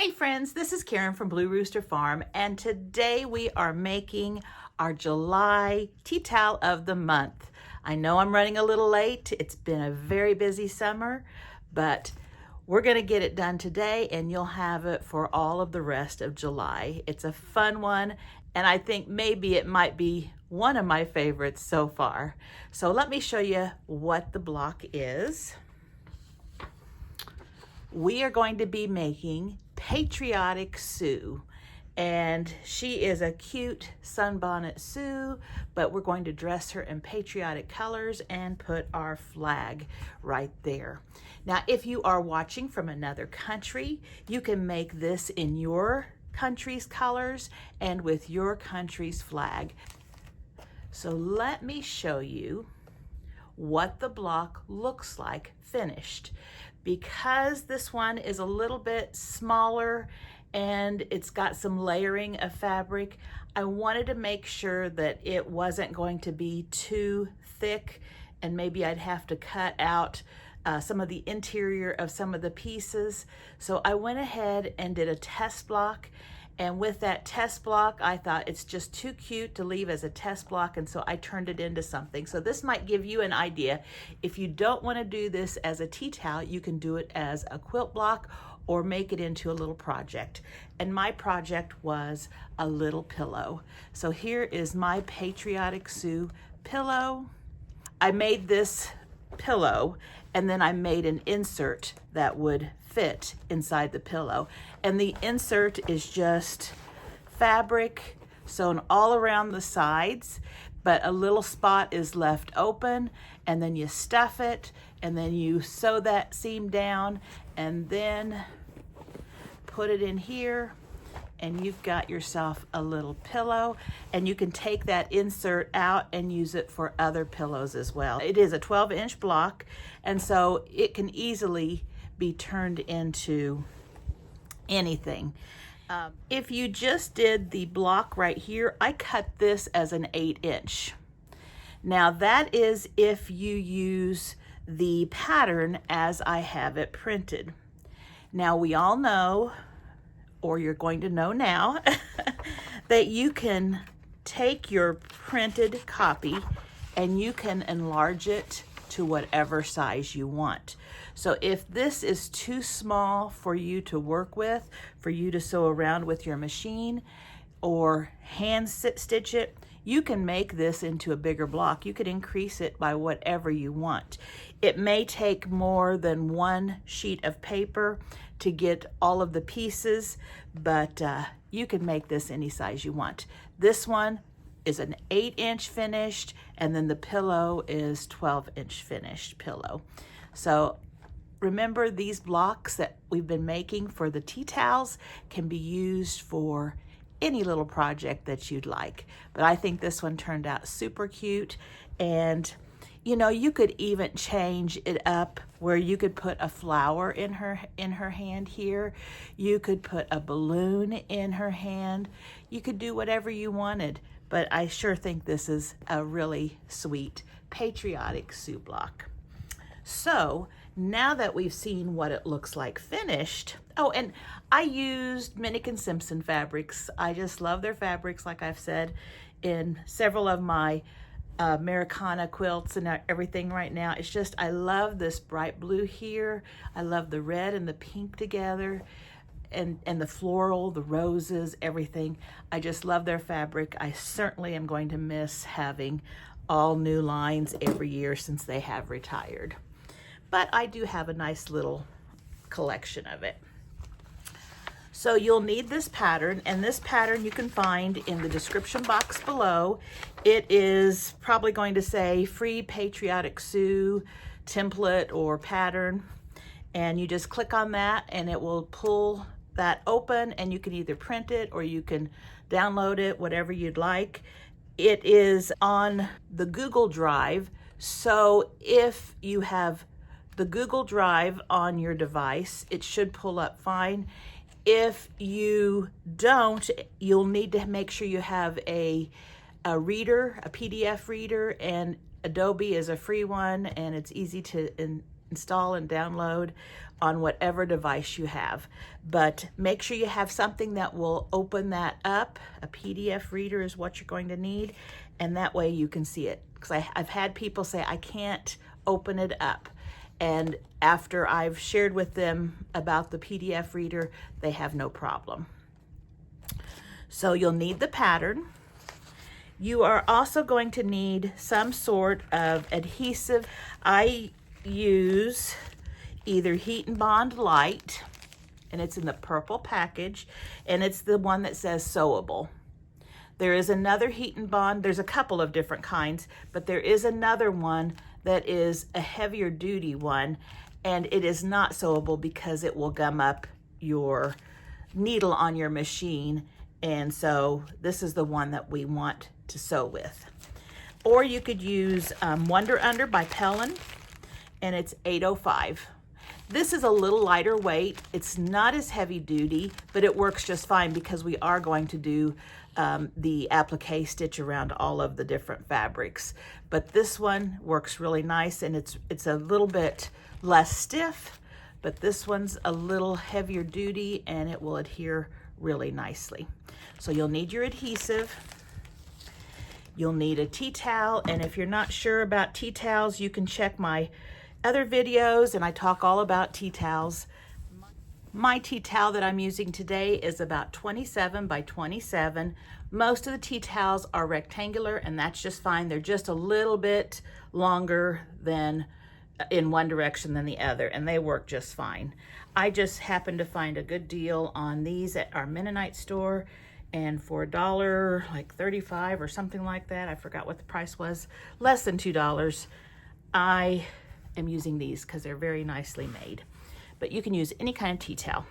Hey friends, this is Karen from Blue Rooster Farm, and today we are making our July tea towel of the month. I know I'm running a little late. It's been a very busy summer, but we're going to get it done today and you'll have it for all of the rest of July. It's a fun one, and I think maybe it might be one of my favorites so far. So let me show you what the block is. We are going to be making Patriotic Sue, and she is a cute Sunbonnet Sue, but we're going to dress her in patriotic colors and put our flag right there. Now, if you are watching from another country, you can make this in your country's colors and with your country's flag. So let me show you what the block looks like finished. Because this one is a little bit smaller and it's got some layering of fabric, I wanted to make sure that it wasn't going to be too thick, and maybe I'd have to cut out some of the interior of some of the pieces. So I went ahead and did a test block, and with that test block, I thought it's just too cute to leave as a test block, and so I turned it into something. So this might give you an idea. If you don't want to do this as a tea towel, you can do it as a quilt block or make it into a little project. And my project was a little pillow. So here is my Patriotic Sue pillow. I made this pillow and then I made an insert that would fit inside the pillow, and the insert is just fabric sewn all around the sides, but a little spot is left open, and then you stuff it, and then you sew that seam down and then put it in here, and you've got yourself a little pillow. And you can take that insert out and use it for other pillows as well. It is a 12-inch block, and so it can easily be turned into anything. If you just did the block right here, I cut this as an 8-inch. Now that is if you use the pattern as I have it printed. Now we all know, or you're going to know now, that you can take your printed copy and you can enlarge it to whatever size you want. So if this is too small for you to work with, for you to sew around with your machine or hand stitch it, you can make this into a bigger block. You could increase it by whatever you want. It may take more than one sheet of paper to get all of the pieces, but you can make this any size you want. This one is an 8-inch finished, and then the pillow is 12-inch finished pillow. So remember, these blocks that we've been making for the tea towels can be used for any little project that you'd like. But I think this one turned out super cute, and you know, you could even change it up where you could put a flower in her hand here. You could put a balloon in her hand. You could do whatever you wanted, but I sure think this is a really sweet Patriotic Sue block. So now that we've seen what it looks like finished, oh, and I used Minnick & Simpson fabrics. I just love their fabrics, like I've said, in several of my Americana quilts and everything right now. It's just, I love this bright blue here. I love the red and the pink together, and the floral, the roses, everything. I just love their fabric. I certainly am going to miss having all new lines every year since they have retired. But I do have a nice little collection of it. So you'll need this pattern, and this pattern you can find in the description box below. It is probably going to say free Patriotic Sue template or pattern, and you just click on that and it will pull that open, and you can either print it or you can download it, whatever you'd like. It is on the Google Drive, so if you have the Google Drive on your device, it should pull up fine. If you don't, you'll need to make sure you have a reader, a PDF reader, and Adobe is a free one, and it's easy to install and download on whatever device you have. But make sure you have something that will open that up. A PDF reader is what you're going to need, and that way you can see it. Because I've had people say, I can't open it up. And after I've shared with them about the PDF reader, they have no problem. So you'll need the pattern. You are also going to need some sort of adhesive. I use either Heat and Bond Light, and it's in the purple package, and it's the one that says sewable. There is another Heat and Bond, there's a couple of different kinds, but there is another one that is a heavier duty one, and it is not sewable because it will gum up your needle on your machine. And so this is the one that we want to sew with. Or you could use Wonder Under by Pellin, and it's 805. This is a little lighter weight. It's not as heavy duty, but it works just fine because we are going to do the applique stitch around all of the different fabrics. But this one works really nice, and it's a little bit less stiff, but this one's a little heavier duty and it will adhere really nicely. So you'll need your adhesive. You'll need a tea towel, and if you're not sure about tea towels, you can check my other videos, and I talk all about tea towels. My tea towel that I'm using today is about 27 by 27. Most of the tea towels are rectangular, and that's just fine. They're just a little bit longer than in one direction than the other, and they work just fine. I just happened to find a good deal on these at our Mennonite store, and for $1, like 35 or something like that, I forgot what the price was, less than $2, I am using these because they're very nicely made. But you can use any kind of tea towel.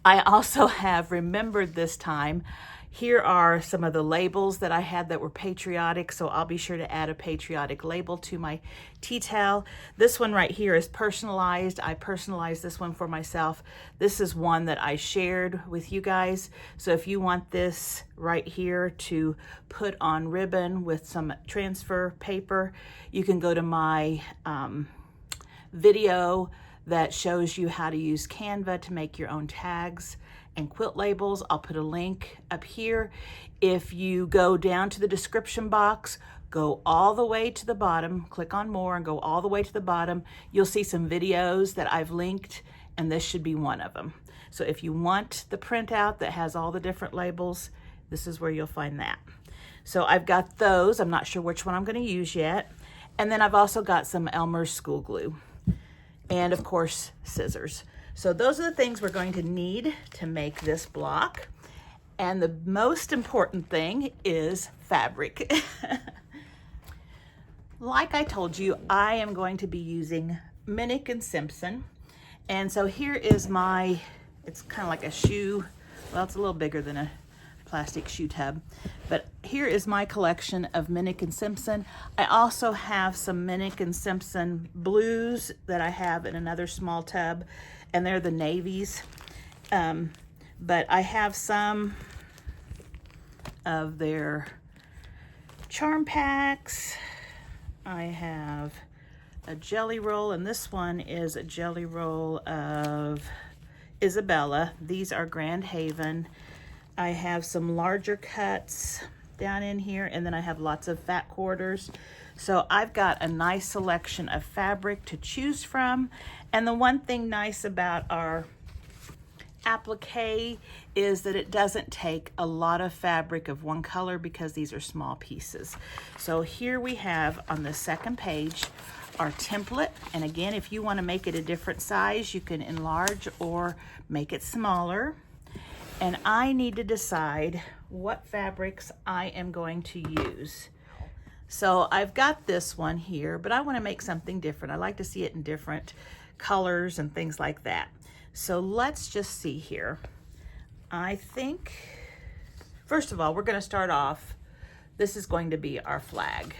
I also have remembered this time, here are some of the labels that I had that were patriotic, so I'll be sure to add a patriotic label to my tea towel. This one right here is personalized. I personalized this one for myself. This is one that I shared with you guys. So if you want this right here to put on ribbon with some transfer paper, you can go to my video that shows you how to use Canva to make your own tags and quilt labels. I'll put a link up here. If you go down to the description box, go all the way to the bottom, click on more and go all the way to the bottom, you'll see some videos that I've linked, and this should be one of them. So if you want the printout that has all the different labels, this is where you'll find that. So I've got those. I'm not sure which one I'm going to use yet. And then I've also got some Elmer's school glue, and of course scissors. So those are the things we're going to need to make this block. And the most important thing is fabric. Like I told you, I am going to be using Minnick & Simpson. And so here is my, it's kind of like a shoe, well, it's a little bigger than a plastic shoe tub, but here is my collection of Minnick & Simpson. I also have some Minnick & Simpson blues that I have in another small tub, and they're the navies. But I have some of their charm packs. I have a jelly roll, and this one is a jelly roll of Isabella. These are Grand Haven. I have some larger cuts down in here, and then I have lots of fat quarters. So I've got a nice selection of fabric to choose from. And the one thing nice about our applique is that it doesn't take a lot of fabric of one color because these are small pieces. So here we have on the second page our template, and again, if you want to make it a different size, you can enlarge or make it smaller. And I need to decide what fabrics I am going to use. So I've got this one here, but I want to make something different. I like to see it in different colors and things like that. So let's just see here. I think, first of all, we're going to start off, this is going to be our flag.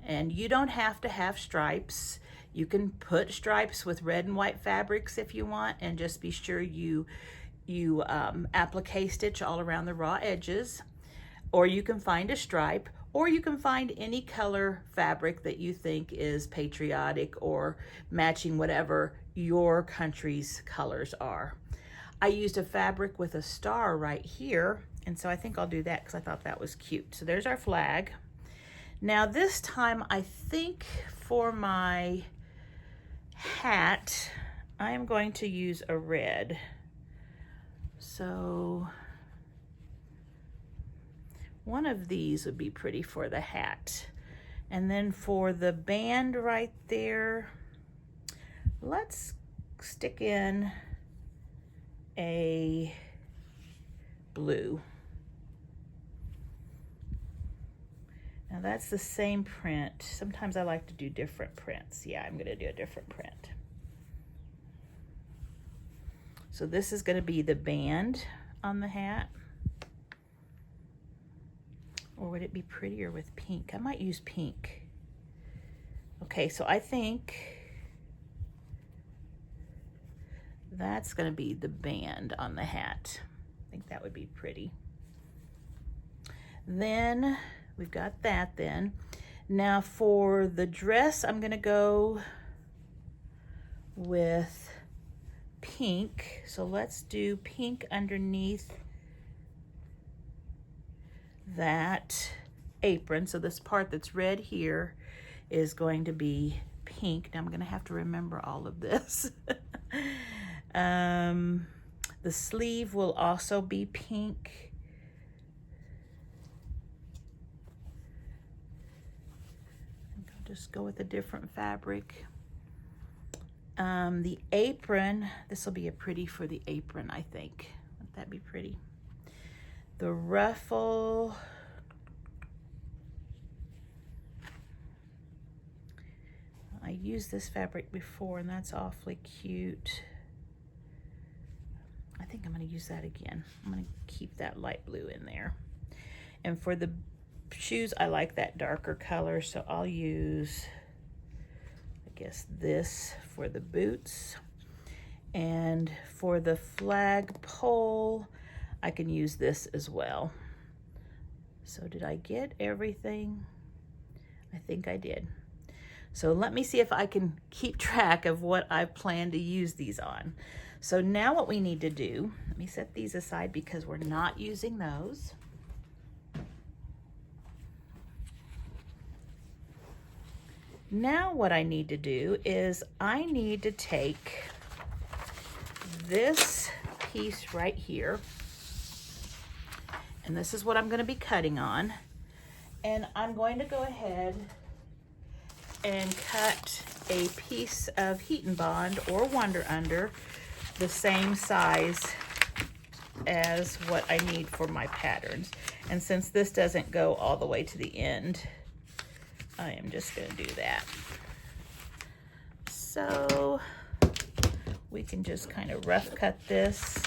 And you don't have to have stripes. You can put stripes with red and white fabrics if you want, and just be sure you applique stitch all around the raw edges. Or you can find a stripe, or you can find any color fabric that you think is patriotic or matching whatever your country's colors are. I used a fabric with a star right here, and so I think I'll do that because I thought that was cute. So there's our flag. Now this time, I think for my hat, I am going to use a red. So one of these would be pretty for the hat. And then for the band right there, let's stick in a blue. Now that's the same print. Sometimes I like to do different prints. Yeah, I'm gonna do a different print. So this is gonna be the band on the hat. Or would it be prettier with pink? I might use pink. Okay, so I think that's gonna be the band on the hat. I think that would be pretty. Then we've got that then. Now for the dress, I'm gonna go with pink. So let's do pink underneath that apron. So this part that's red here is going to be pink. Now I'm gonna have to remember all of this. The sleeve will also be pink. I'll just go with a different fabric. The apron, this will be a pretty for the apron, I think. Wouldn't that be pretty? The ruffle, I used this fabric before and that's awfully cute. I think I'm gonna use that again. I'm gonna keep that light blue in there. And for the shoes, I like that darker color, so I'll use, I guess, this for the boots. And for the flag pole, I can use this as well. So did I get everything? I think I did. So let me see if I can keep track of what I plan to use these on. So now what we need to do, let me set these aside because we're not using those. Now what I need to do is I need to take this piece right here, and this is what I'm going to be cutting on, and I'm going to go ahead and cut a piece of Heat and Bond or Wonder Under the same size as what I need for my patterns. And since this doesn't go all the way to the end, I am just going to do that. So we can just kind of rough cut this.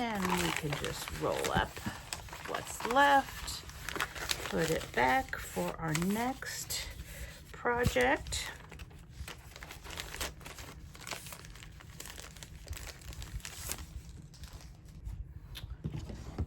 And we can just roll up what's left, put it back for our next project.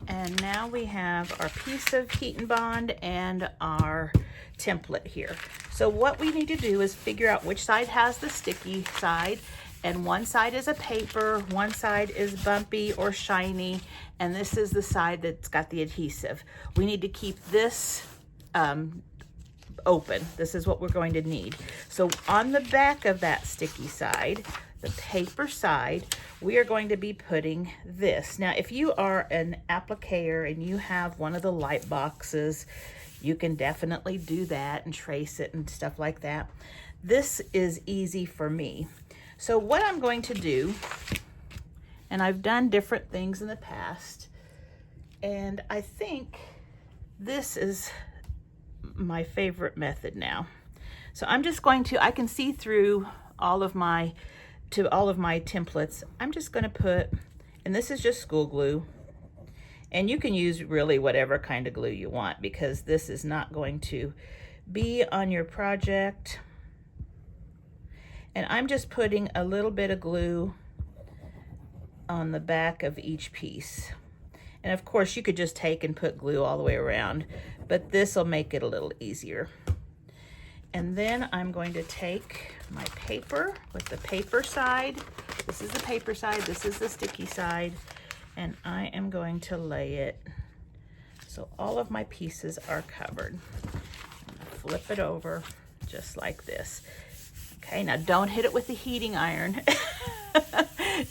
And now we have our piece of Heat and Bond and our template here. So what we need to do is figure out which side has the sticky side, and one side is a paper, one side is bumpy or shiny, and this is the side that's got the adhesive. We need to keep this open. This is what we're going to need. So on the back of that sticky side, the paper side, we are going to be putting this. Now, if you are an appliquer and you have one of the light boxes, you can definitely do that and trace it and stuff like that. This is easy for me. So what I'm going to do, and I've done different things in the past, and I think this is my favorite method now. So I'm just going to, I can see through all of my templates. I'm just going to put And this is just school glue. And you can use really whatever kind of glue you want, because this is not going to be on your project. And I'm just putting a little bit of glue on the back of each piece. And of course you could just take and put glue all the way around, but this will make it a little easier. And then I'm going to take my paper with the paper side. This is the paper side, this is the sticky side, and I am going to lay it so all of my pieces are covered. Flip it over just like this. Okay, now don't hit it with the heating iron.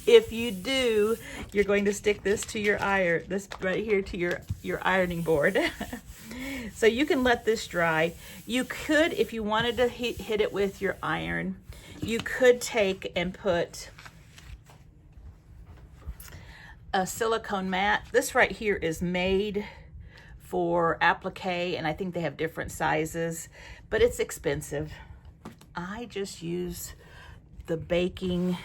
If you do, you're going to stick this to your iron, this right here to your ironing board. So you can let this dry. You could, if you wanted to hit it with your iron, you could take and put a silicone mat. This right here is made for applique, and I think they have different sizes, but it's expensive. I just use the baking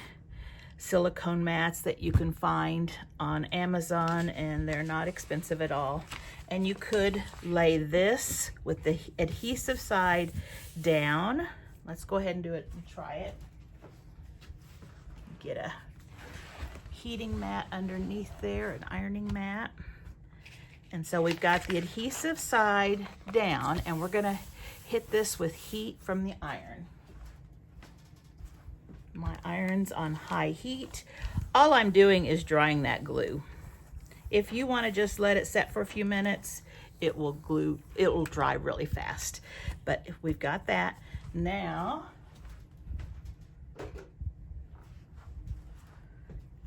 silicone mats that you can find on Amazon, and they're not expensive at all. And you could lay this with the adhesive side down. Let's go ahead and do it and try it. Get a heating mat underneath there, an ironing mat. And so we've got the adhesive side down, and we're gonna hit this with heat from the iron. My iron's on high heat. All I'm doing is drying that glue. If you want to just let it set for a few minutes, it will dry really fast. But we've got that. Now,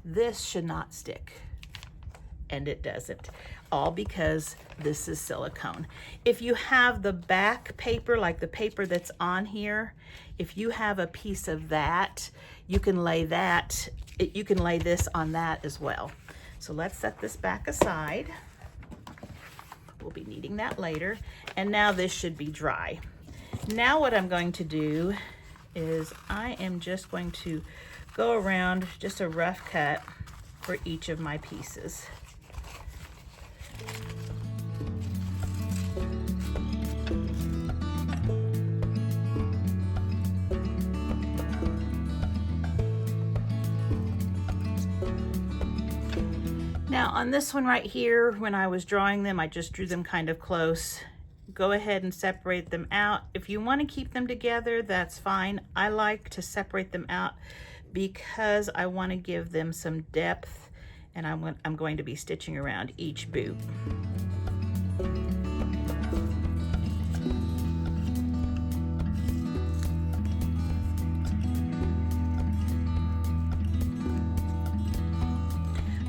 this should not stick, and it doesn't, all because this is silicone. If you have the back paper, like the paper that's on here, if you have a piece of that, you can lay that, you can lay this on that as well. So let's set this back aside. We'll be needing that later. And now this should be dry. Now what I'm going to do is I am just going to go around just a rough cut for each of my pieces. Now on this one right here, when I was drawing them, I just drew them kind of close. Go ahead and separate them out. If you want to keep them together, that's fine. I like to separate them out because I want to give them some depth, and I'm going to be stitching around each boot.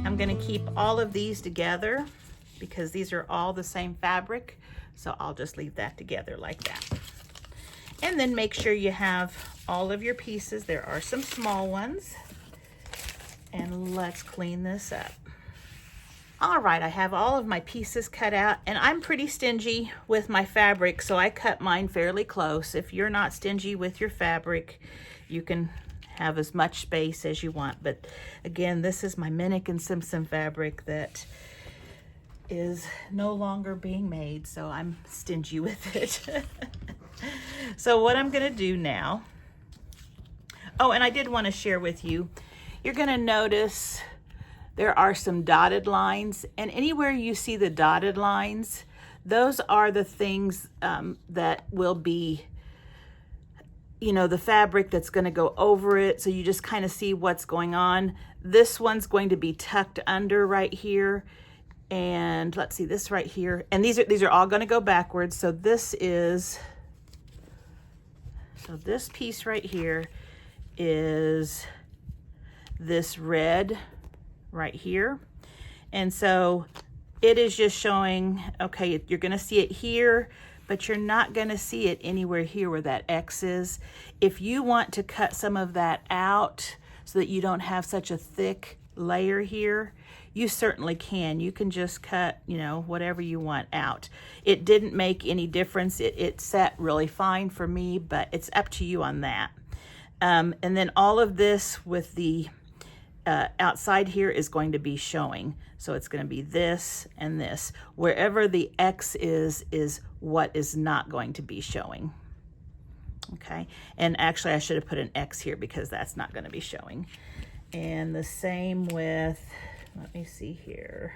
I'm going to keep all of these together because these are all the same fabric, so I'll just leave that together like that. And then make sure you have all of your pieces. There are some small ones, and let's clean this up. All right, I have all of my pieces cut out, and I'm pretty stingy with my fabric, so I cut mine fairly close. If you're not stingy with your fabric, you can have as much space as you want. But again, this is my Minnick and Simpson fabric that is no longer being made, so I'm stingy with it. So what I'm gonna do now, oh, and I did want to share with you, you're gonna notice there are some dotted lines, and anywhere you see the dotted lines, those are the things that will be, you know, the fabric that's going to go over it, so you just kind of see what's going on. This one's going to be tucked under right here, and let's see, this right here, and these are all going to go backwards. So this piece right here is this red right here, and so it is just showing, okay, you're going to see it here, but you're not going to see it anywhere here where that X is. If you want to cut some of that out so that you don't have such a thick layer here, you certainly can. You can just cut, you know, whatever you want out. It didn't make any difference. It set really fine for me, but it's up to you on that. And then all of this with the outside here is going to be showing. So it's going to be this and this. Wherever the X is what is not going to be showing. Okay, and actually I should have put an X here because that's not going to be showing. And the same with, let me see here.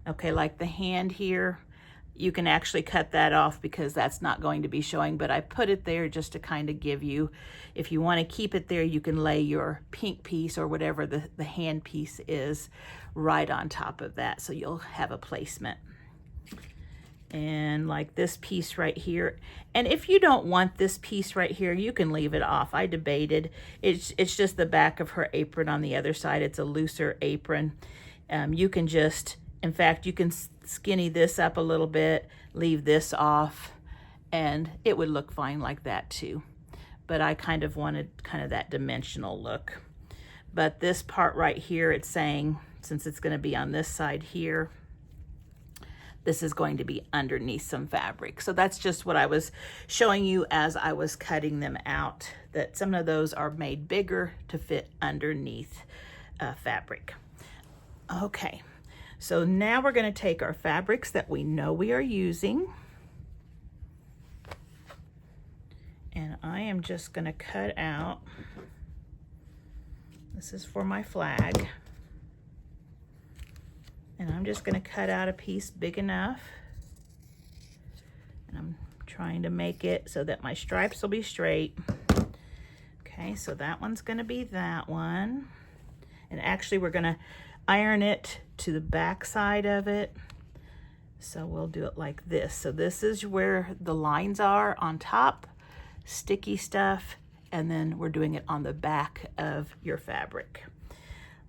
Okay, like the hand here, you can actually cut that off because that's not going to be showing, but I put it there just to kind of give you, if you want to keep it there, you can lay your pink piece or whatever the hand piece is right on top of that, so you'll have a placement. And like this piece right here, and if you don't want this piece right here, you can leave it off. I debated. It's just the back of her apron on the other side. It's a looser apron. You can just, in fact, you can skinny this up a little bit, leave this off, and it would look fine like that too. But I kind of wanted kind of that dimensional look. But this part right here, it's saying, since it's going to be on this side here, this is going to be underneath some fabric. So that's just what I was showing you as I was cutting them out, that some of those are made bigger to fit underneath fabric. Okay, so now we're going to take our fabrics that we know we are using, and I am just going to cut out, this is for my flag, and I'm just going to cut out a piece big enough, and I'm trying to make it so that my stripes will be straight. Okay, so that one's going to be that one, and actually we're going to iron it to the back side of it, so we'll do it like this. So this is where the lines are on top, sticky stuff, and then we're doing it on the back of your fabric.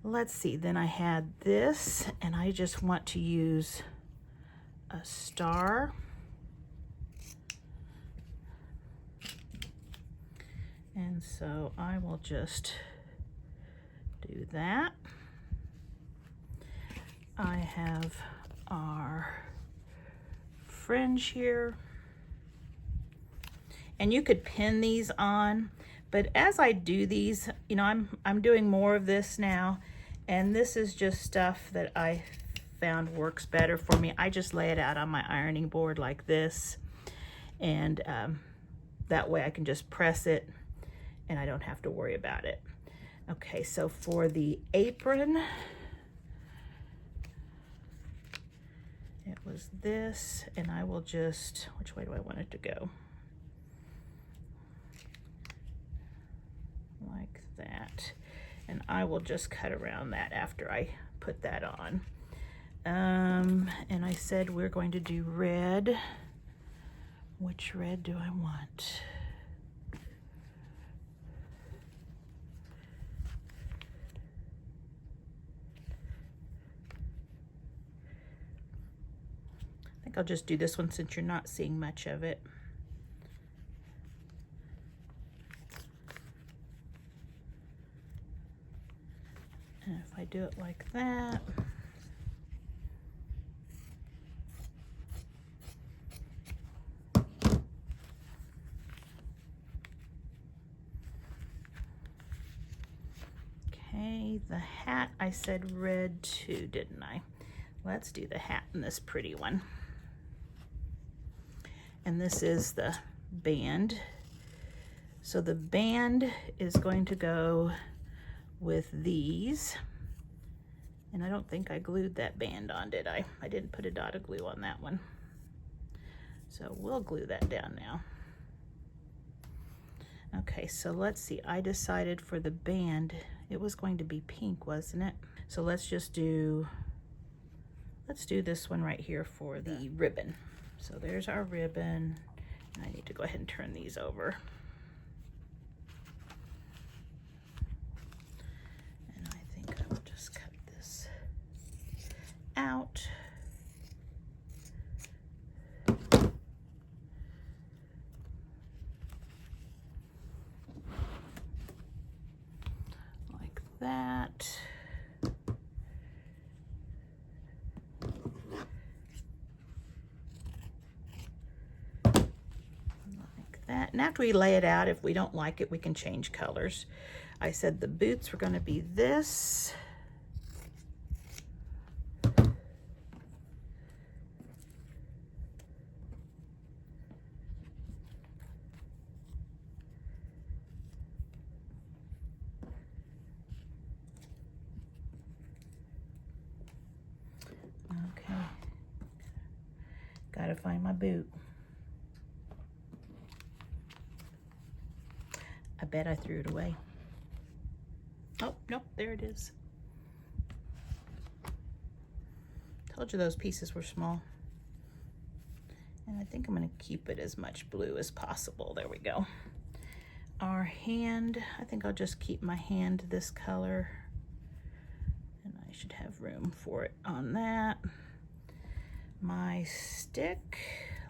Let's see, then I had this, and I just want to use a star. And so I will just do that. I have our fringe here. And you could pin these on, but as I do these, you know, I'm doing more of this now, and this is just stuff that I found works better for me. I just lay it out on my ironing board like this, and that way I can just press it and I don't have to worry about it. Okay, so for the apron, it was this, and I will just, which way do I want it to go? Like that. And I will just cut around that after I put that on. And I said we're going to do red. Which red do I want? I think I'll just do this one since you're not seeing much of it. And if I do it like that, okay, the hat, I said red too, didn't I? Let's do the hat in this pretty one. And this is the band. So the band is going to go with these, and I don't think I glued that band on, did I? I didn't put a dot of glue on that one, so we'll glue that down now. Okay, so let's see, I decided for the band it was going to be pink, wasn't it? So let's do this one right here for the ribbon. So there's our ribbon, and I need to go ahead and turn these over. Out. Like that. Like that. And after we lay it out, if we don't like it, we can change colors. I said the boots were going to be this. Okay, gotta find my boot. I bet I threw it away. Oh, nope, there it is. Told you those pieces were small. And I think I'm gonna keep it as much blue as possible. There we go. Our hand, I think I'll just keep my hand this color. And I should have room for it on that. My stick,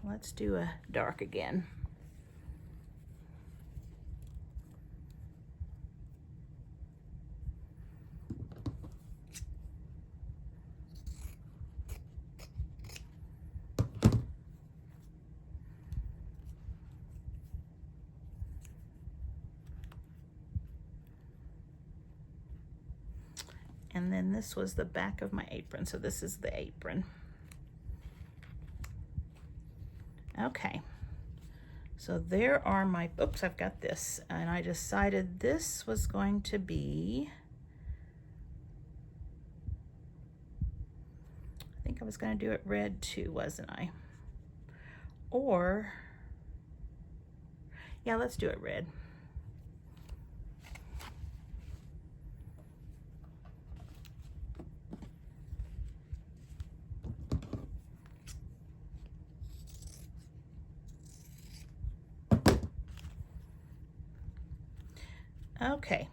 let's do a dark again. And then this was the back of my apron, so this is the apron. Okay, so there are my, oops, I've got this, and I decided this was going to be, I think I was going to do it red too, wasn't I? Or, yeah, let's do it red. Okay,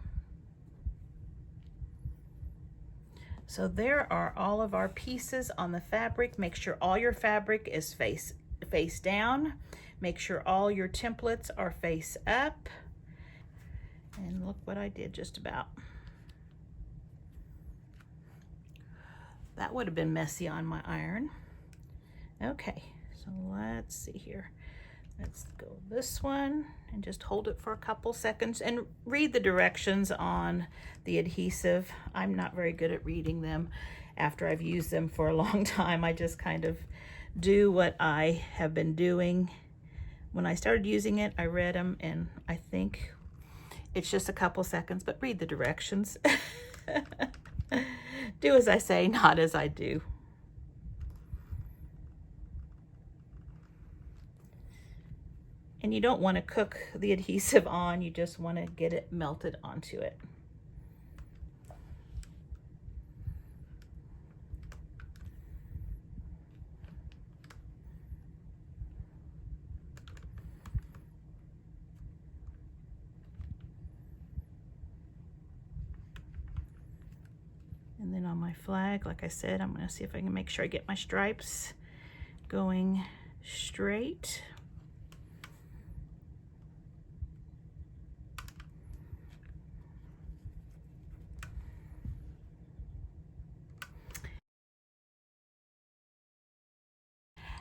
so there are all of our pieces on the fabric. Make sure all your fabric is face down. Make sure all your templates are face up. And look what I did just about. That would have been messy on my iron. Okay, so let's see here. Let's go this one and just hold it for a couple seconds and read the directions on the adhesive. I'm not very good at reading them after I've used them for a long time. I just kind of do what I have been doing. When I started using it, I read them, and I think it's just a couple seconds, but read the directions. Do as I say, not as I do. And you don't want to cook the adhesive on, you just want to get it melted onto it. And then on my flag, like I said, I'm going to see if I can make sure I get my stripes going straight.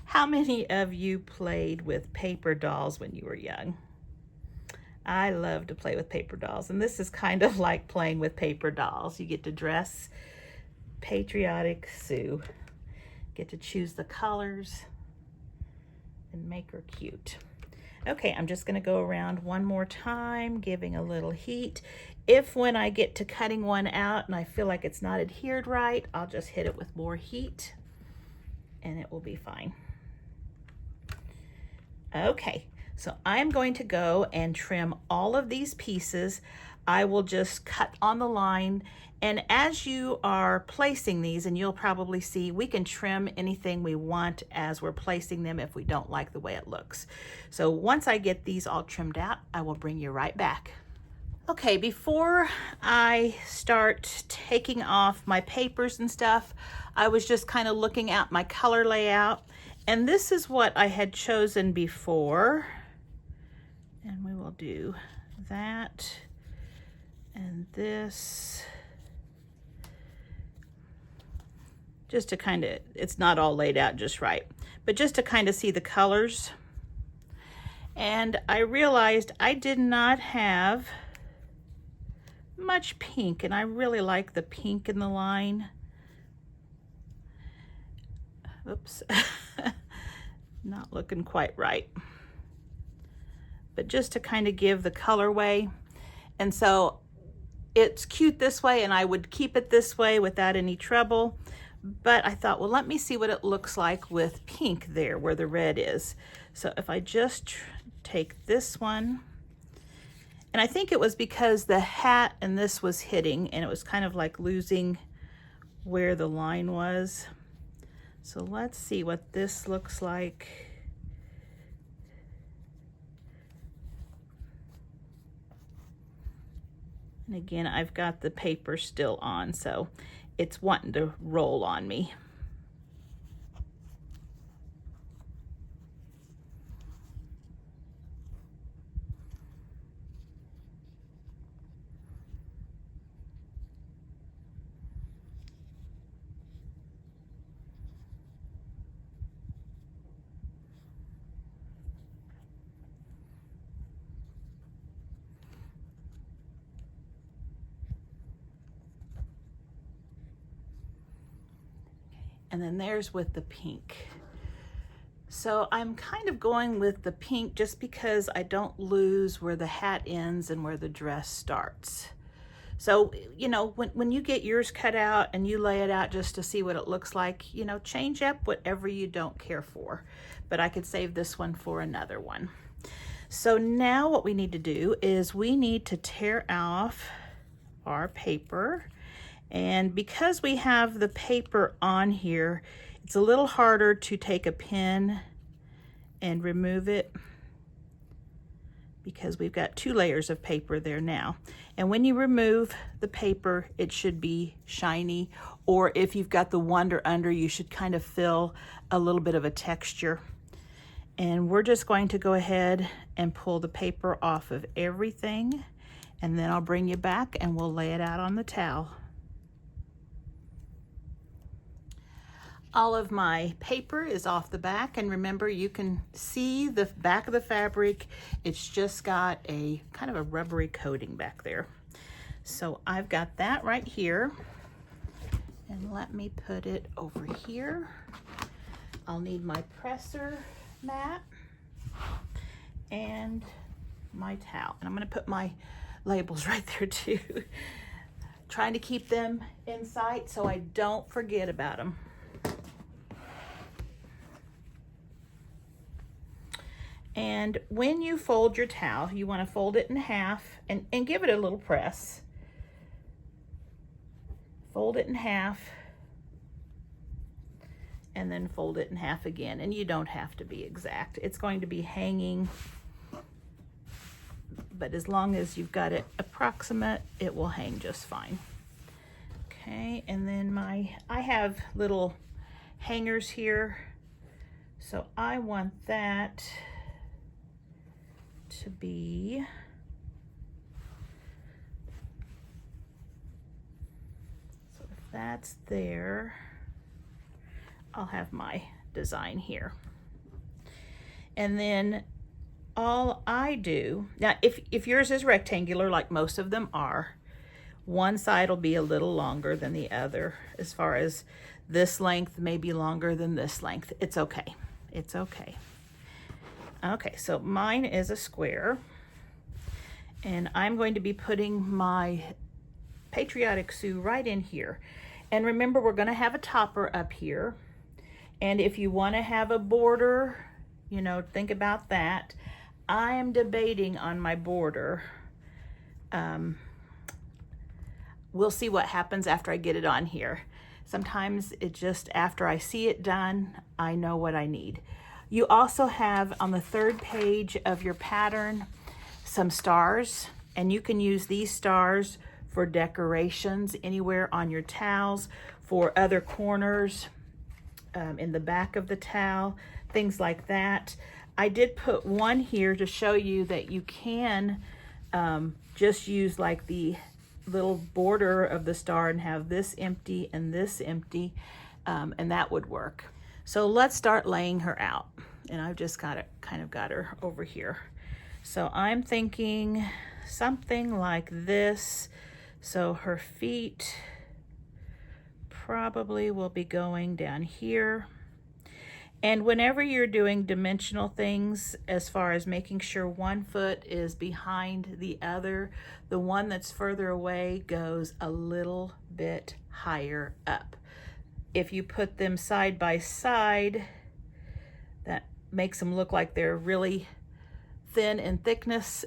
How many of you played with paper dolls when you were young? I love to play with paper dolls, and this is kind of like playing with paper dolls. You get to dress Patriotic Sue, get to choose the colors and make her cute. Okay, I'm just gonna go around one more time, giving a little heat. If when I get to cutting one out and I feel like it's not adhered right, I'll just hit it with more heat and it will be fine. Okay, so I'm going to go and trim all of these pieces. I will just cut on the line, and as you are placing these, and you'll probably see, we can trim anything we want as we're placing them if we don't like the way it looks. So once I get these all trimmed out, I will bring you right back. Okay, before I start taking off my papers and stuff, I was just kind of looking at my color layout. And this is what I had chosen before. And we will do that and this. Just to kind of, it's not all laid out just right, but just to kind of see the colors. And I realized I did not have much pink, and I really like the pink in the line. Oops, not looking quite right. But just to kind of give the colorway. And so it's cute this way, and I would keep it this way without any trouble. But I thought, well, let me see what it looks like with pink there where the red is. So if I just take this one, and I think it was because the hat and this was hitting, and it was kind of like losing where the line was. So let's see what this looks like. And again, I've got the paper still on, so it's wanting to roll on me. And then there's with the pink. So I'm kind of going with the pink just because I don't lose where the hat ends and where the dress starts. So, you know, when you get yours cut out and you lay it out just to see what it looks like, you know, change up whatever you don't care for. But I could save this one for another one. So now what we need to do is we need to tear off our paper. And because we have the paper on here, it's a little harder to take a pin and remove it because we've got 2 layers of paper there now. And when you remove the paper, it should be shiny, or if you've got the Wonder under, you should kind of feel a little bit of a texture. And we're just going to go ahead and pull the paper off of everything, and then I'll bring you back and we'll lay it out on the towel. All of my paper is off the back, and remember, you can see the back of the fabric. It's just got a kind of a rubbery coating back there. So I've got that right here, and let me put it over here. I'll need my presser mat and my towel, and I'm going to put my labels right there too. Trying to keep them in sight so I don't forget about them. And when you fold your towel, you want to fold it in half and give it a little press. Fold it in half and then fold it in half again. And you don't have to be exact. It's going to be hanging, but as long as you've got it approximate, it will hang just fine. Okay, and then I have little hangers here. So I want that to be so if that's there, I'll have my design here. And then all I do now, if yours is rectangular like most of them are, one side will be a little longer than the other. As far as this length may be longer than this length, it's okay. It's okay. Okay, so mine is a square, and I'm going to be putting my Patriotic Sue right in here. And remember, we're going to have a topper up here, and if you want to have a border, you know, think about that. I am debating on my border. We'll see what happens after I get it on here. Sometimes it just, after I see it done, I know what I need. You also have on the 3rd page of your pattern some stars, and you can use these stars for decorations anywhere on your towels, for other corners in the back of the towel, things like that. I did put one here to show you that you can just use like the little border of the star and have this empty and this empty, and that would work. So let's start laying her out. And I've just got her over here. So I'm thinking something like this. So her feet probably will be going down here. And whenever you're doing dimensional things, as far as making sure one foot is behind the other, the one that's further away goes a little bit higher up. If you put them side by side, that makes them look like they're really thin in thickness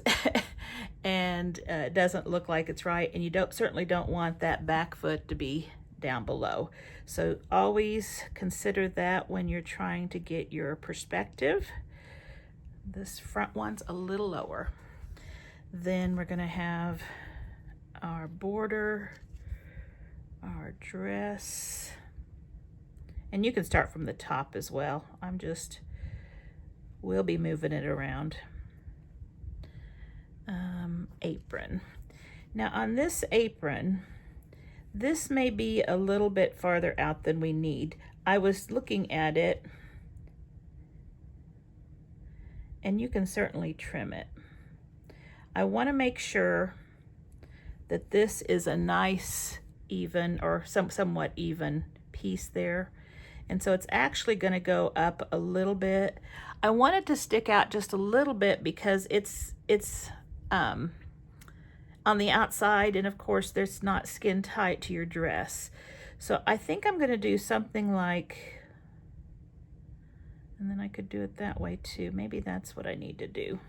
and it doesn't look like it's right. And you certainly don't want that back foot to be down below. So always consider that when you're trying to get your perspective. This front one's a little lower. Then we're gonna have our border, our dress, and you can start from the top as well. We'll be moving it around. Apron. Now on this apron, this may be a little bit farther out than we need. I was looking at it, and you can certainly trim it. I want to make sure that this is a nice, even, or somewhat even piece there. And so it's actually going to go up a little bit. I want it to stick out just a little bit because it's on the outside, and of course there's not skin tight to your dress. So I think I'm going to do something like, and then I could do it that way too. Maybe that's what I need to do,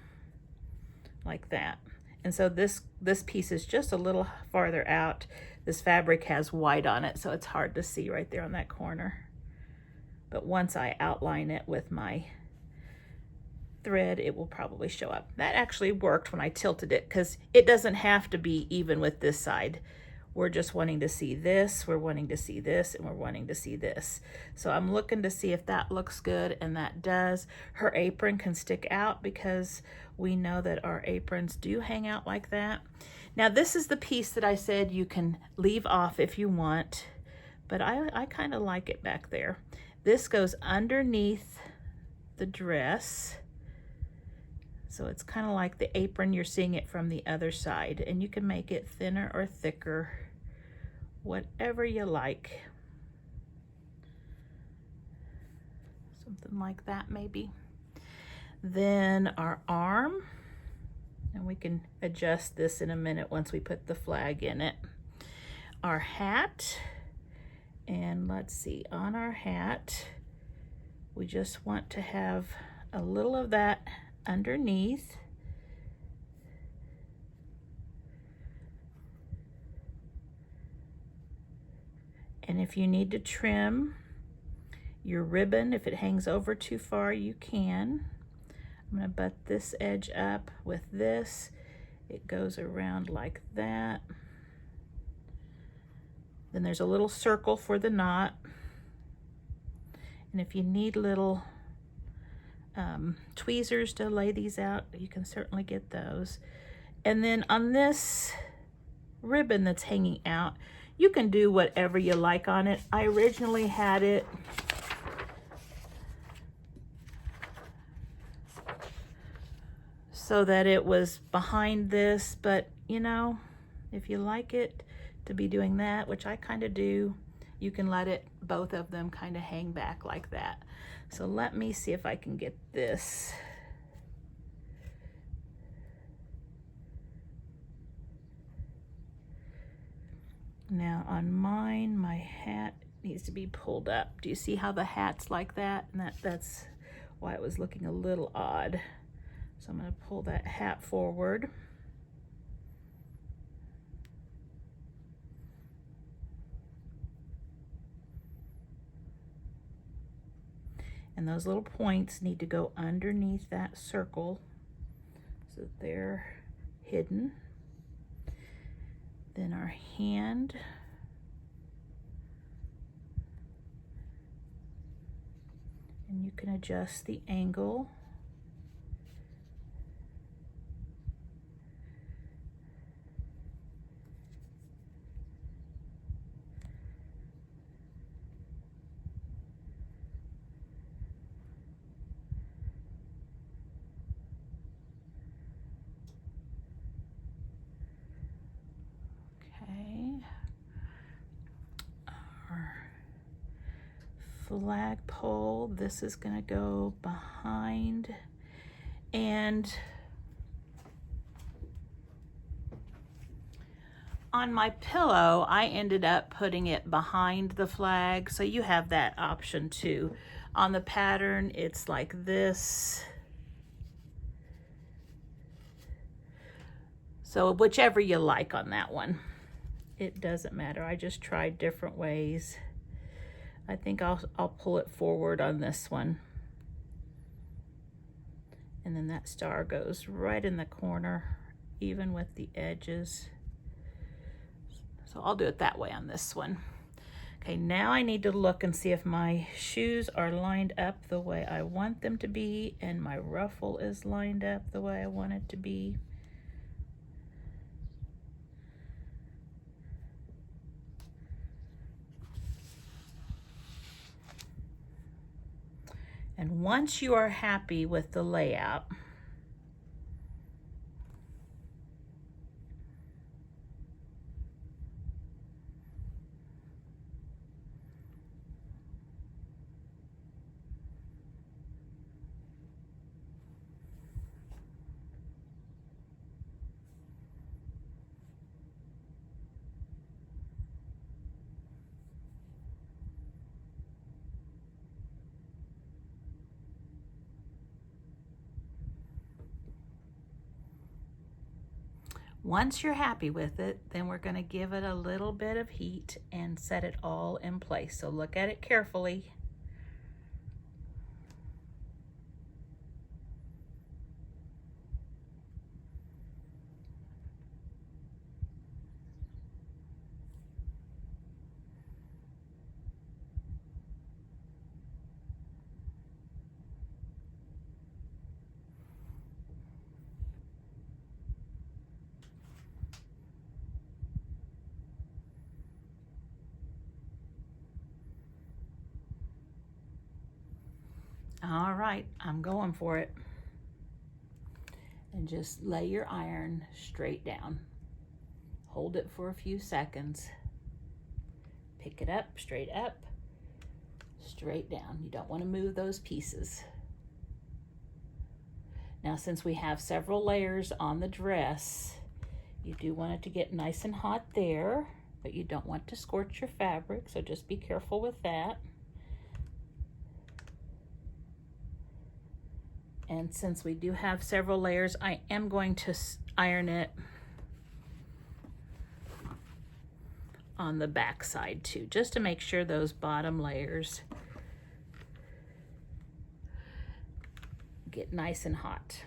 like that. And so this piece is just a little farther out. This fabric has white on it, so it's hard to see right there on that corner. But once I outline it with my thread, it will probably show up. That actually worked when I tilted it, because it doesn't have to be even with this side. We're just wanting to see this, we're wanting to see this, and we're wanting to see this. So I'm looking to see if that looks good, and that does. Her apron can stick out because we know that our aprons do hang out like that. Now this is the piece that I said you can leave off if you want, but I kind of like it back there. This goes underneath the dress. So it's kind of like the apron, you're seeing it from the other side, and you can make it thinner or thicker, whatever you like. Something like that maybe. Then our arm, and we can adjust this in a minute once we put the flag in it. Our hat, and let's see, on our hat, we just want to have a little of that underneath. And if you need to trim your ribbon, if it hangs over too far, you can. I'm going to butt this edge up with this. It goes around like that. Then there's a little circle for the knot. And if you need little tweezers to lay these out, you can certainly get those. And then on this ribbon that's hanging out, you can do whatever you like on it. I originally had it so that it was behind this, but you know, if you like it to be doing that, which I kind of do, you can let it, both of them kind of hang back like that. So let me see if I can get this. Now on mine, my hat needs to be pulled up. Do you see how the hat's like that? And that's why it was looking a little odd. So I'm going to pull that hat forward. And those little points need to go underneath that circle so that they're hidden. Then our hand. And you can adjust the angle. flagpole. This is gonna go behind, and on my pillow, I ended up putting it behind the flag, so you have that option too. On the pattern, it's like this. So whichever you like on that one. It doesn't matter. I just tried different ways. I think I'll pull it forward on this one. And then that star goes right in the corner, even with the edges. So I'll do it that way on this one. Okay, now I need to look and see if my shoes are lined up the way I want them to be and my ruffle is lined up the way I want it to be. And once you are happy with the layout, once you're happy with it, then we're going to give it a little bit of heat and set it all in place. So look at it carefully. All right, I'm going for it. And just lay your iron straight down. Hold it for a few seconds. Pick it up, straight down. You don't want to move those pieces. Now, since we have several layers on the dress, you do want it to get nice and hot there, but you don't want to scorch your fabric, so just be careful with that. And since we do have several layers, I am going to iron it on the back side too, just to make sure those bottom layers get nice and hot.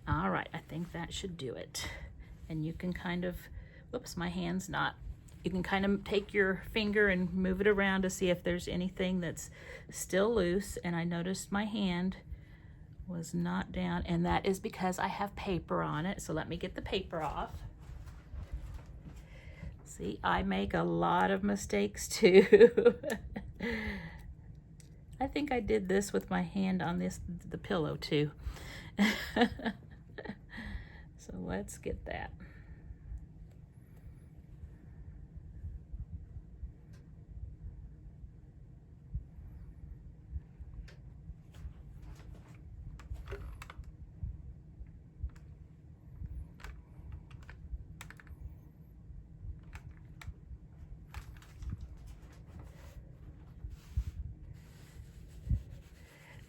All right, I think that should do it. And you can kind of, whoops, my hand's not. You can kind of take your finger and move it around to see if there's anything that's still loose. And I noticed my hand was not down, and that is because I have paper on it. So let me get the paper off. See, I make a lot of mistakes too. I think I did this with my hand on the pillow too. So let's get that.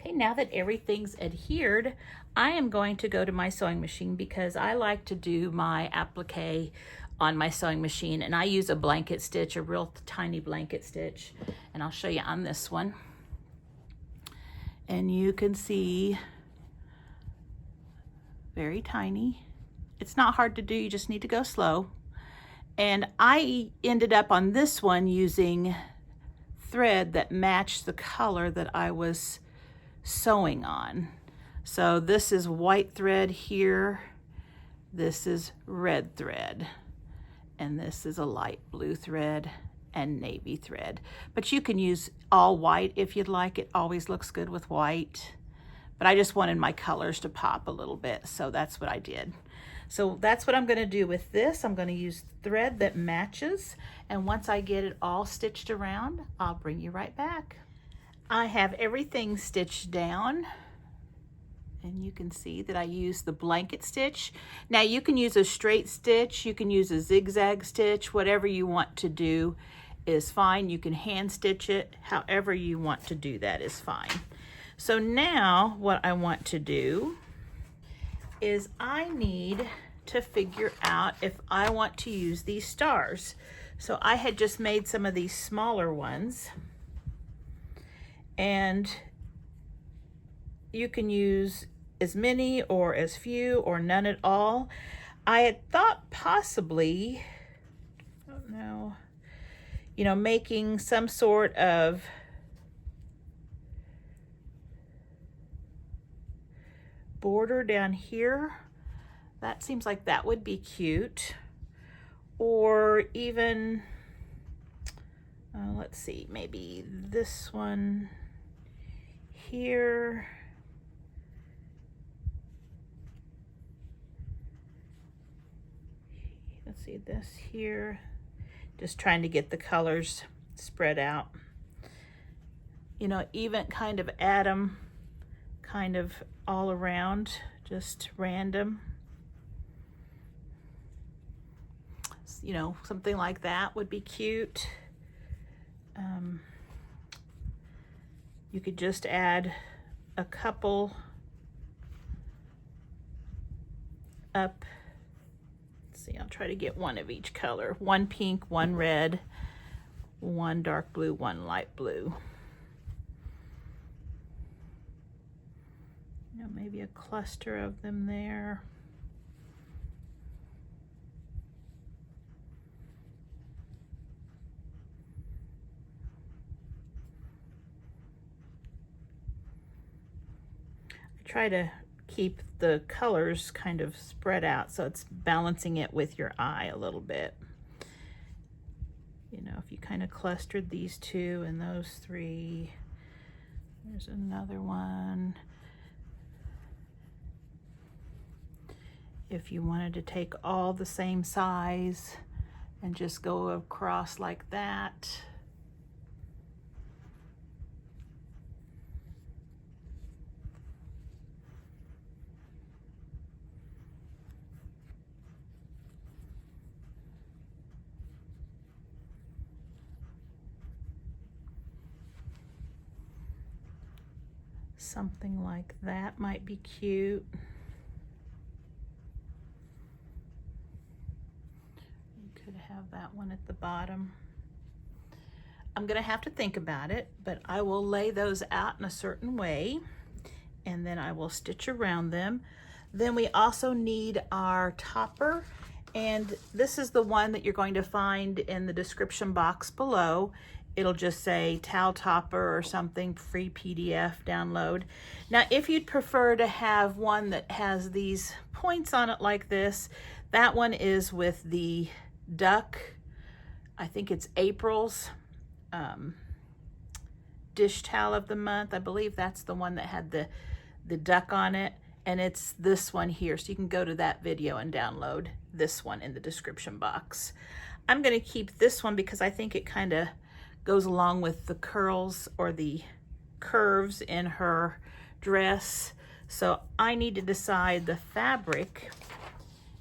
Okay, now that everything's adhered, I am going to go to my sewing machine because I like to do my applique on my sewing machine, and I use a blanket stitch, a real tiny blanket stitch, and I'll show you on this one. And you can see very tiny. It's not hard to do, you just need to go slow. And I ended up on this one using thread that matched the color that I was sewing on. So this is white thread here, this is red thread, and this is a light blue thread and navy thread. But you can use all white if you'd like. It always looks good with white, but I just wanted my colors to pop a little bit, so that's what I did. So that's what I'm going to do with this. I'm going to use thread that matches, and once I get it all stitched around, I'll bring you right back. I have everything stitched down, and you can see that I use the blanket stitch. Now you can use a straight stitch, you can use a zigzag stitch, whatever you want to do is fine. You can hand stitch it, however you want to do that is fine. So now what I want to do is I need to figure out if I want to use these stars. So I had just made some of these smaller ones, and you can use as many or as few or none at all. I had thought possibly, I don't know, you know, making some sort of border down here. That seems like that would be cute. Or even, let's see, maybe this one here. Let's see, this here. Just trying to get the colors spread out. You know, even kind of add them kind of all around, just random. You know, something like that would be cute. You could just add a couple up. Let's see, I'll try to get one of each color. One pink, one red, one dark blue, one light blue. You know, maybe a cluster of them there. Try to keep the colors kind of spread out so it's balancing it with your eye a little bit. You know, if you kind of clustered these two and those three, there's another one. If you wanted to take all the same size and just go across like that. Something like that might be cute. You could have that one at the bottom. I'm gonna have to think about it, but I will lay those out in a certain way, and then I will stitch around them. Then we also need our topper, and this is the one that you're going to find in the description box below. It'll just say towel topper or something, free PDF download. Now, if you'd prefer to have one that has these points on it like this, that one is with the duck. I think it's April's dish towel of the month. I believe that's the one that had the duck on it, and it's this one here. So you can go to that video and download this one in the description box. I'm gonna keep this one because I think it kind of goes along with the curls or the curves in her dress. So I need to decide the fabric.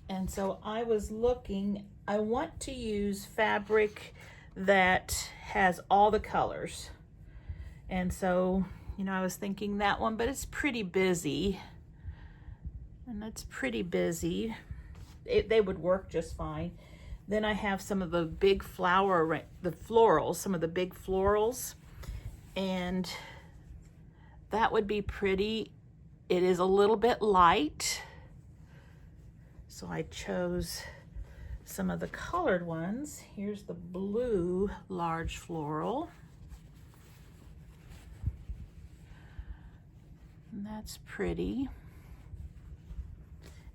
And so I was looking, I want to use fabric that has all the colors. And so, you know, I was thinking that one, but it's pretty busy. And that's pretty busy. They would work just fine. Then I have some of the big the florals, some of the big florals, and that would be pretty. It is a little bit light, so I chose some of the colored ones. Here's the blue large floral, and that's pretty.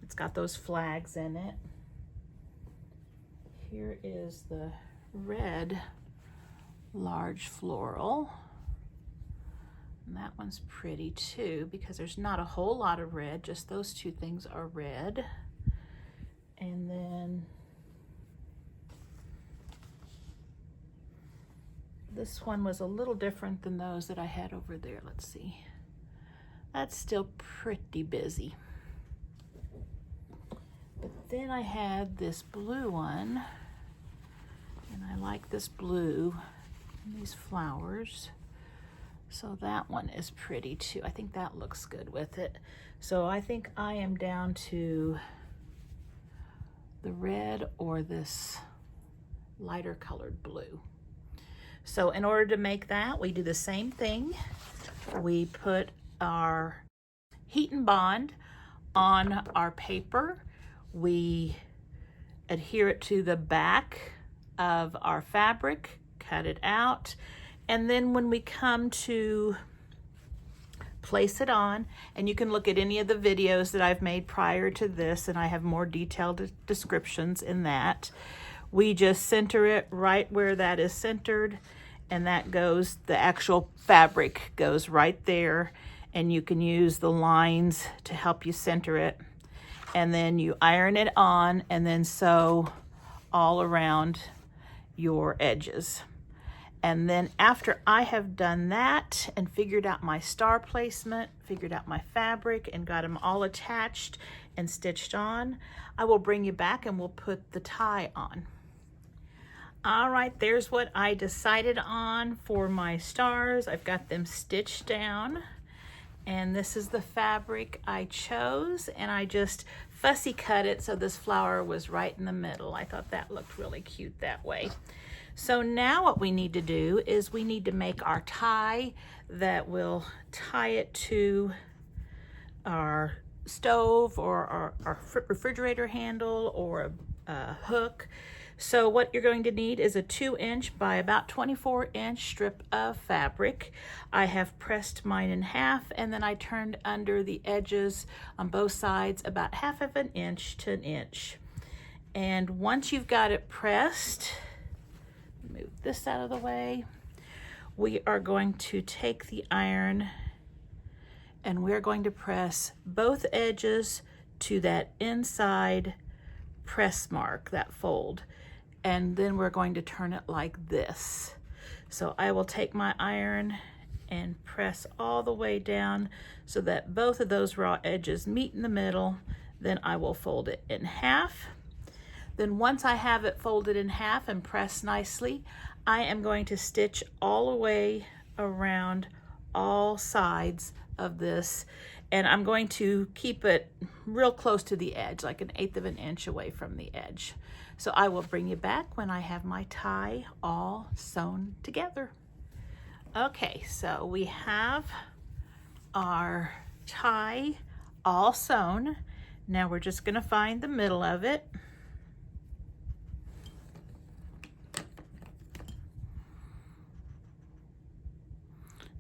It's got those flags in it. Here is the red large floral, and that one's pretty too because there's not a whole lot of red, just those two things are red. And then this one was a little different than those that I had over there. Let's see. That's still pretty busy. But then I had this blue one, and I like this blue and these flowers. So that one is pretty too. I think that looks good with it. So I think I am down to the red or this lighter colored blue. So in order to make that, we do the same thing. We put our heat and bond on our paper. We adhere it to the back of our fabric, cut it out, and then when we come to place it on, and you can look at any of the videos that I've made prior to this, and I have more detailed descriptions in that. We just center it right where that is centered, and that goes, the actual fabric goes right there, and you can use the lines to help you center it. And then you iron it on and then sew all around your edges. And then after I have done that and figured out my star placement, figured out my fabric, and got them all attached and stitched on, I will bring you back and we'll put the tie on. All right, there's what I decided on for my stars. I've got them stitched down, and this is the fabric I chose, and I just fussy cut it so this flower was right in the middle. I thought that looked really cute that way. So now what we need to do is we need to make our tie that will tie it to our stove or our refrigerator handle or a hook. So what you're going to need is a 2-inch by about 24-inch strip of fabric. I have pressed mine in half, and then I turned under the edges on both sides about 1/2 inch to 1 inch. And once you've got it pressed, move this out of the way, we are going to take the iron and we're going to press both edges to that inside press mark, that fold, and then we're going to turn it like this. So I will take my iron and press all the way down so that both of those raw edges meet in the middle. Then I will fold it in half. Then once I have it folded in half and pressed nicely, I am going to stitch all the way around all sides of this, and I'm going to keep it real close to the edge, like 1/8 inch away from the edge. So I will bring you back when I have my tie all sewn together. Okay, so we have our tie all sewn. Now we're just going to find the middle of it.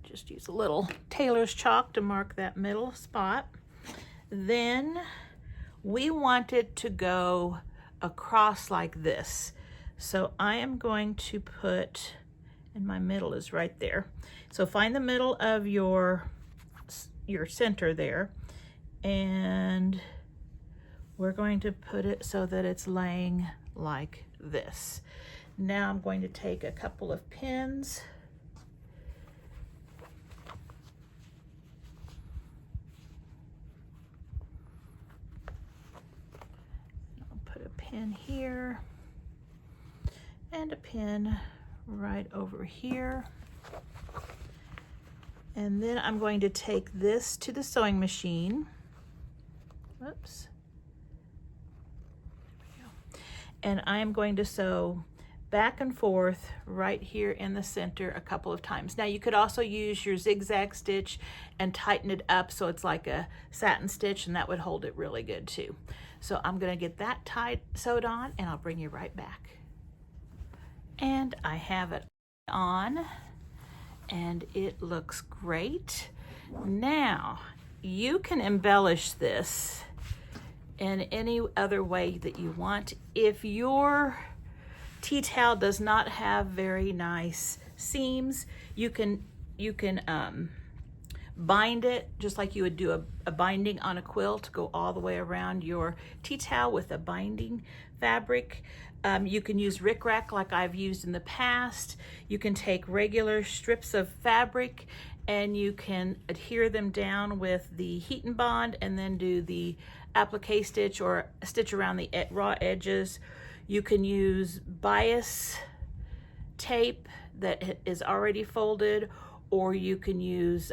Just use a little tailor's chalk to mark that middle spot. Then we want it to go across like this. So I am going to put, and my middle is right there. So find the middle of your center there, and we're going to put it so that it's laying like this. Now I'm going to take a couple of pins. Pin here and a pin right over here, and then I'm going to take this to the sewing machine. Whoops. There we go. And I'm going to sew back and forth right here in the center a couple of times. Now you could also use your zigzag stitch and tighten it up so it's like a satin stitch, and that would hold it really good too. So I'm gonna get that sewed on, and I'll bring you right back. And I have it on, and it looks great. Now you can embellish this in any other way that you want. If your tea towel does not have very nice seams, you can bind it just like you would do a binding on a quilt, go all the way around your tea towel with a binding fabric. You can use rickrack like I've used in the past. You can take regular strips of fabric and you can adhere them down with the heat and bond and then do the applique stitch or stitch around the raw edges. You can use bias tape that is already folded, or you can use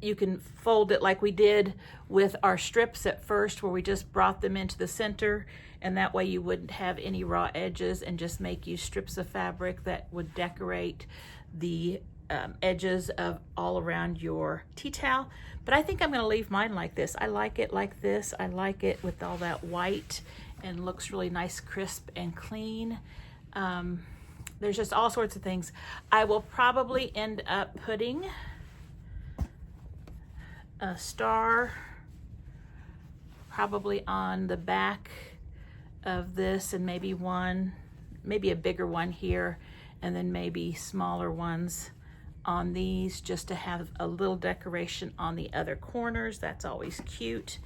you can fold it like we did with our strips at first, where we just brought them into the center, and that way you wouldn't have any raw edges, and just make you strips of fabric that would decorate the edges of all around your tea towel. But I think I'm going to leave mine like this. I like it like this. I like it with all that white and looks really nice, crisp and clean. There's just all sorts of things. I will probably end up putting a star probably on the back of this, and maybe a bigger one here, and then maybe smaller ones on these, just to have a little decoration on the other corners. That's always cute.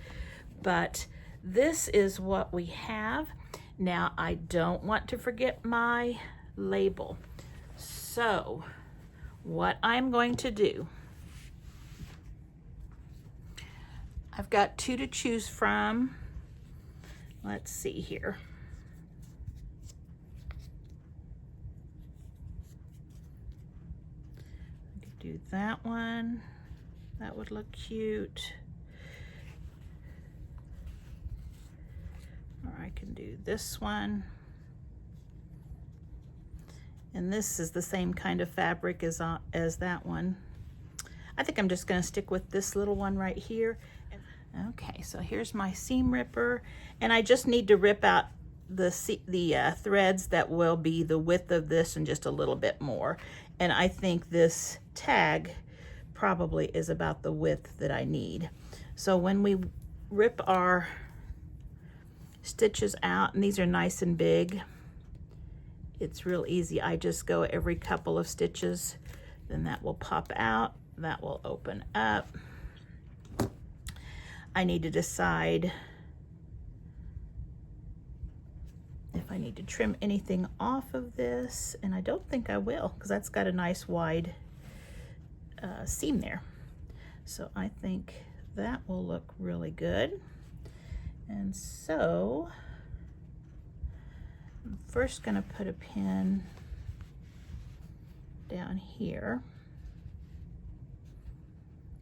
But this is what we have. Now, I don't want to forget my label. So what I'm going to do, I've got 2 to choose from. Let's see here. I could do that one. That would look cute. Or I can do this one. And this is the same kind of fabric as that one. I think I'm just going to stick with this little one right here. Okay, so here's my seam ripper, and I just need to rip out the threads that will be the width of this and just a little bit more. And I think this tag probably is about the width that I need. So when we rip our stitches out, and these are nice and big, it's real easy. I just go every couple of stitches, then that will pop out, that will open up. I need to decide if I need to trim anything off of this, and I don't think I will, because that's got a nice wide seam there. So I think that will look really good. And so I'm first going to put a pin down here,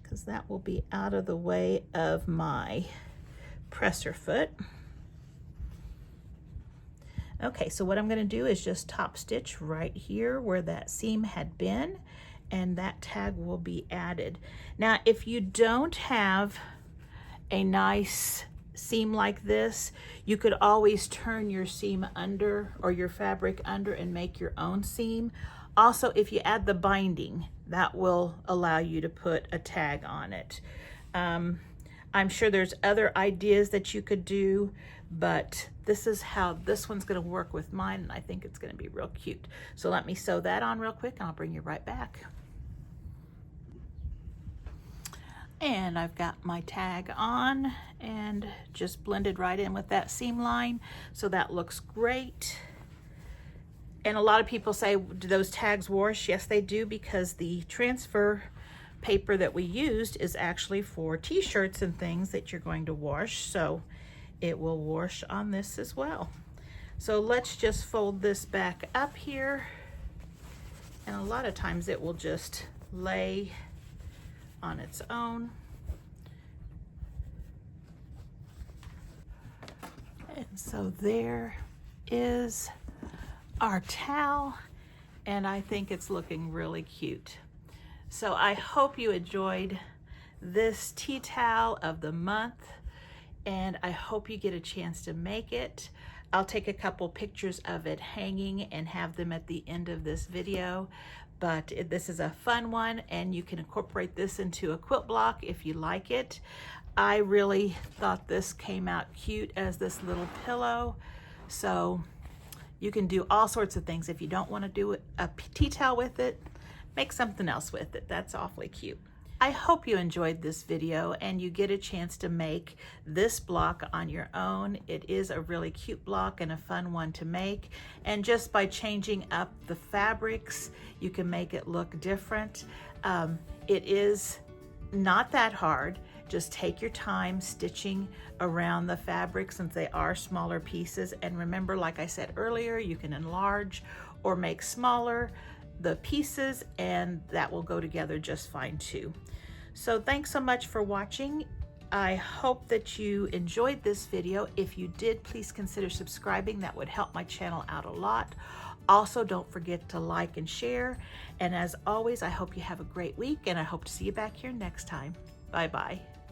because that will be out of the way of my presser foot. Okay, so what I'm going to do is just top stitch right here where that seam had been, and that tag will be added. Now, if you don't have a nice seam like this, you could always turn your seam under, or your fabric under, and make your own seam. Also, if you add the binding, that will allow you to put a tag on it. I'm sure there's other ideas that you could do, but this is how this one's going to work with mine, and I think it's going to be real cute. So let me sew that on real quick, and I'll bring you right back. And I've got my tag on and just blended right in with that seam line, so that looks great. And a lot of people say, do those tags wash? Yes, they do, because the transfer paper that we used is actually for t-shirts and things that you're going to wash, so it will wash on this as well. So let's just fold this back up here, and a lot of times it will just lay on its own. And so there is our towel, and I think it's looking really cute. So I hope you enjoyed this tea towel of the month, and I hope you get a chance to make it. I'll take a couple pictures of it hanging and have them at the end of this video, but this is a fun one, and you can incorporate this into a quilt block if you like it. I really thought this came out cute as this little pillow, so you can do all sorts of things. If you don't want to do a tea towel with it, make something else with it. That's awfully cute. I hope you enjoyed this video and you get a chance to make this block on your own. It is a really cute block and a fun one to make. And just by changing up the fabrics, you can make it look different. It is not that hard. Just take your time stitching around the fabric since they are smaller pieces. And remember, like I said earlier, you can enlarge or make smaller the pieces and that will go together just fine too. So thanks so much for watching. I hope that you enjoyed this video. If you did, please consider subscribing. That would help my channel out a lot. Also, don't forget to like and share. And as always, I hope you have a great week and I hope to see you back here next time. Bye-bye.